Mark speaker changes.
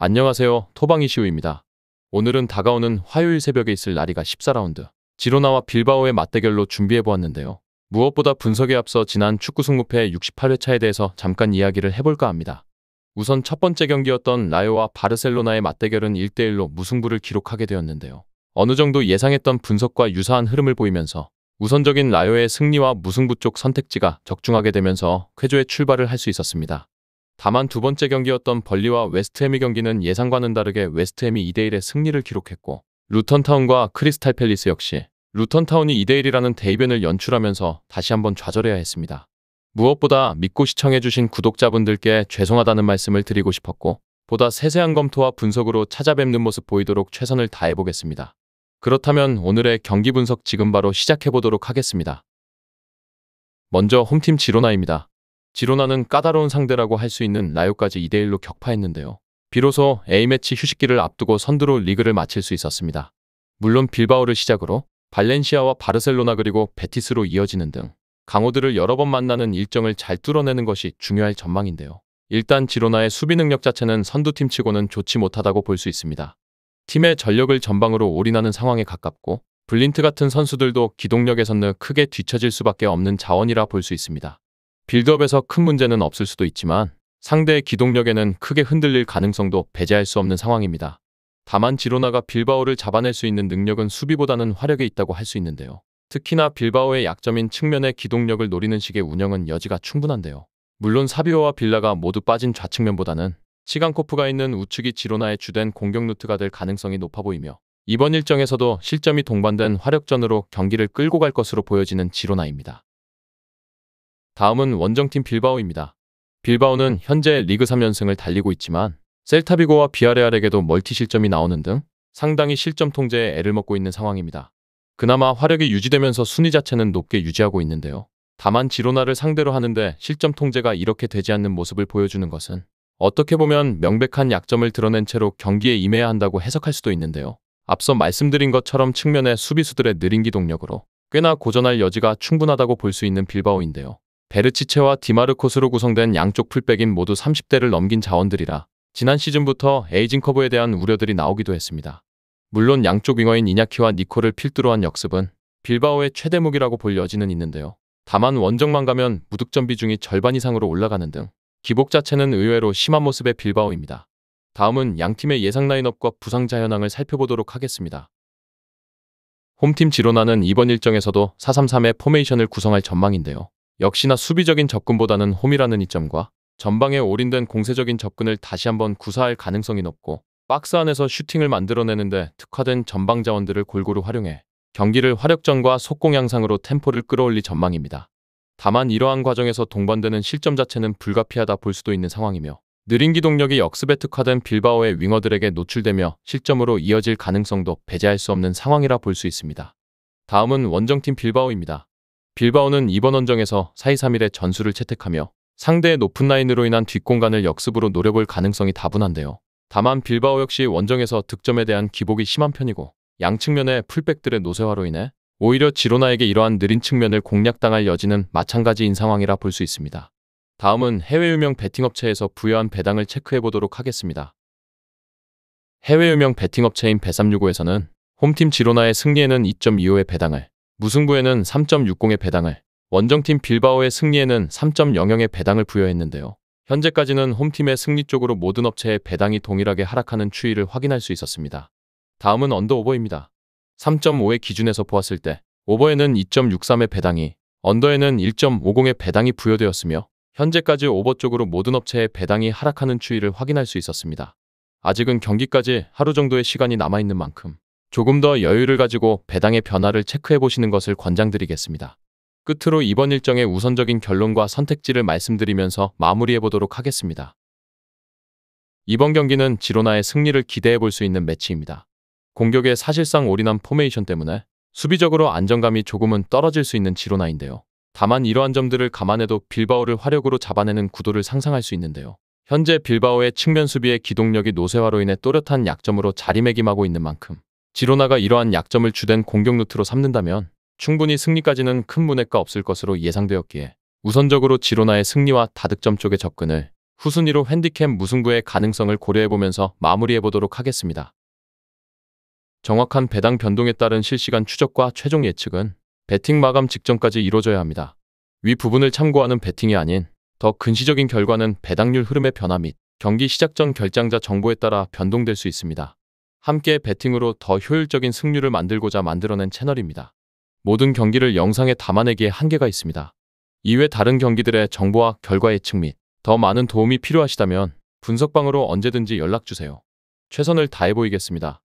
Speaker 1: 안녕하세요. 토방이시우입니다. 오늘은 다가오는 화요일 새벽에 있을 라리가 14라운드 지로나와 빌바오의 맞대결로 준비해보았는데요. 무엇보다 분석에 앞서 지난 축구 승무패 68회차에 대해서 잠깐 이야기를 해볼까 합니다. 우선 첫 번째 경기였던 라요와 바르셀로나의 맞대결은 1대1로 무승부를 기록하게 되었는데요. 어느 정도 예상했던 분석과 유사한 흐름을 보이면서 우선적인 라요의 승리와 무승부 쪽 선택지가 적중하게 되면서 쾌조의 출발을 할 수 있었습니다. 다만 두 번째 경기였던 벌리와 웨스트햄의 경기는 예상과는 다르게 웨스트햄이 2대1의 승리를 기록했고, 루턴타운과 크리스탈 팰리스 역시 루턴타운이 2대1이라는 대이변을 연출하면서 다시 한번 좌절해야 했습니다. 무엇보다 믿고 시청해주신 구독자분들께 죄송하다는 말씀을 드리고 싶었고, 보다 세세한 검토와 분석으로 찾아뵙는 모습 보이도록 최선을 다해보겠습니다. 그렇다면 오늘의 경기 분석 지금 바로 시작해보도록 하겠습니다. 먼저 홈팀 지로나입니다. 지로나는 까다로운 상대라고 할 수 있는 라요까지 2대1로 격파했는데요. 비로소 A매치 휴식기를 앞두고 선두로 리그를 마칠 수 있었습니다. 물론 빌바오를 시작으로 발렌시아와 바르셀로나 그리고 베티스로 이어지는 등 강호들을 여러 번 만나는 일정을 잘 뚫어내는 것이 중요할 전망인데요. 일단 지로나의 수비 능력 자체는 선두팀치고는 좋지 못하다고 볼 수 있습니다. 팀의 전력을 전방으로 올인하는 상황에 가깝고, 블린트 같은 선수들도 기동력에서는 크게 뒤처질 수밖에 없는 자원이라 볼 수 있습니다. 빌드업에서 큰 문제는 없을 수도 있지만 상대의 기동력에는 크게 흔들릴 가능성도 배제할 수 없는 상황입니다. 다만 지로나가 빌바오를 잡아낼 수 있는 능력은 수비보다는 화력에 있다고 할 수 있는데요. 특히나 빌바오의 약점인 측면의 기동력을 노리는 식의 운영은 여지가 충분한데요. 물론 사비오와 빌라가 모두 빠진 좌측면보다는 시간코프가 있는 우측이 지로나의 주된 공격 루트가 될 가능성이 높아 보이며, 이번 일정에서도 실점이 동반된 화력전으로 경기를 끌고 갈 것으로 보여지는 지로나입니다. 다음은 원정팀 빌바오입니다. 빌바오는 현재 리그 3연승을 달리고 있지만 셀타비고와 비아레알에게도 멀티 실점이 나오는 등 상당히 실점 통제에 애를 먹고 있는 상황입니다. 그나마 화력이 유지되면서 순위 자체는 높게 유지하고 있는데요. 다만 지로나를 상대로 하는데 실점 통제가 이렇게 되지 않는 모습을 보여주는 것은 어떻게 보면 명백한 약점을 드러낸 채로 경기에 임해야 한다고 해석할 수도 있는데요. 앞서 말씀드린 것처럼 측면의 수비수들의 느린 기동력으로 꽤나 고전할 여지가 충분하다고 볼 수 있는 빌바오인데요. 베르치체와 디마르코스로 구성된 양쪽 풀백인 모두 30대를 넘긴 자원들이라 지난 시즌부터 에이징 커브에 대한 우려들이 나오기도 했습니다. 물론 양쪽 윙어인 이냐키와 니코를 필두로 한 역습은 빌바오의 최대 무기라고 볼 여지는 있는데요. 다만 원정만 가면 무득점 비중이 절반 이상으로 올라가는 등 기복 자체는 의외로 심한 모습의 빌바오입니다. 다음은 양팀의 예상 라인업과 부상자 현황을 살펴보도록 하겠습니다. 홈팀 지로나는 이번 일정에서도 4-3-3의 포메이션을 구성할 전망인데요. 역시나 수비적인 접근보다는 홈이라는 이점과 전방에 올인된 공세적인 접근을 다시 한번 구사할 가능성이 높고, 박스 안에서 슈팅을 만들어내는데 특화된 전방 자원들을 골고루 활용해 경기를 화력전과 속공 양상으로 템포를 끌어올릴 전망입니다. 다만 이러한 과정에서 동반되는 실점 자체는 불가피하다 볼 수도 있는 상황이며, 느린 기동력이 역습에 특화된 빌바오의 윙어들에게 노출되며 실점으로 이어질 가능성도 배제할 수 없는 상황이라 볼 수 있습니다. 다음은 원정팀 빌바오입니다. 빌바오는 이번 원정에서 4-2-3-1의 전술을 채택하며 상대의 높은 라인으로 인한 뒷공간을 역습으로 노려볼 가능성이 다분한데요. 다만 빌바오 역시 원정에서 득점에 대한 기복이 심한 편이고, 양측면의 풀백들의 노쇠화로 인해 오히려 지로나에게 이러한 느린 측면을 공략당할 여지는 마찬가지인 상황이라 볼 수 있습니다. 다음은 해외 유명 베팅업체에서 부여한 배당을 체크해보도록 하겠습니다. 해외 유명 베팅업체인 bet365에서는 홈팀 지로나의 승리에는 2.25의 배당을, 무승부에는 3.60의 배당을, 원정팀 빌바오의 승리에는 3.00의 배당을 부여했는데요. 현재까지는 홈팀의 승리 쪽으로 모든 업체의 배당이 동일하게 하락하는 추이를 확인할 수 있었습니다. 다음은 언더오버입니다. 3.5의 기준에서 보았을 때 오버에는 2.63의 배당이, 언더에는 1.50의 배당이 부여되었으며 현재까지 오버 쪽으로 모든 업체의 배당이 하락하는 추이를 확인할 수 있었습니다. 아직은 경기까지 하루 정도의 시간이 남아있는 만큼 조금 더 여유를 가지고 배당의 변화를 체크해보시는 것을 권장드리겠습니다. 끝으로 이번 일정의 우선적인 결론과 선택지를 말씀드리면서 마무리해보도록 하겠습니다. 이번 경기는 지로나의 승리를 기대해볼 수 있는 매치입니다. 공격에 사실상 올인한 포메이션 때문에 수비적으로 안정감이 조금은 떨어질 수 있는 지로나인데요. 다만 이러한 점들을 감안해도 빌바오를 화력으로 잡아내는 구도를 상상할 수 있는데요. 현재 빌바오의 측면 수비의 기동력이 노쇠화로 인해 또렷한 약점으로 자리매김하고 있는 만큼 지로나가 이러한 약점을 주된 공격 루트로 삼는다면 충분히 승리까지는 큰 문제가 없을 것으로 예상되었기에 우선적으로 지로나의 승리와 다득점 쪽의 접근을, 후순위로 핸디캡 무승부의 가능성을 고려해보면서 마무리해보도록 하겠습니다. 정확한 배당 변동에 따른 실시간 추적과 최종 예측은 배팅 마감 직전까지 이루어져야 합니다. 위 부분을 참고하는 배팅이 아닌 더 근시적인 결과는 배당률 흐름의 변화 및 경기 시작 전 결장자 정보에 따라 변동될 수 있습니다. 함께 배팅으로 더 효율적인 승률을 만들고자 만들어낸 채널입니다. 모든 경기를 영상에 담아내기에 한계가 있습니다. 이외 다른 경기들의 정보와 결과 예측 및 더 많은 도움이 필요하시다면 분석방으로 언제든지 연락주세요. 최선을 다해 보이겠습니다.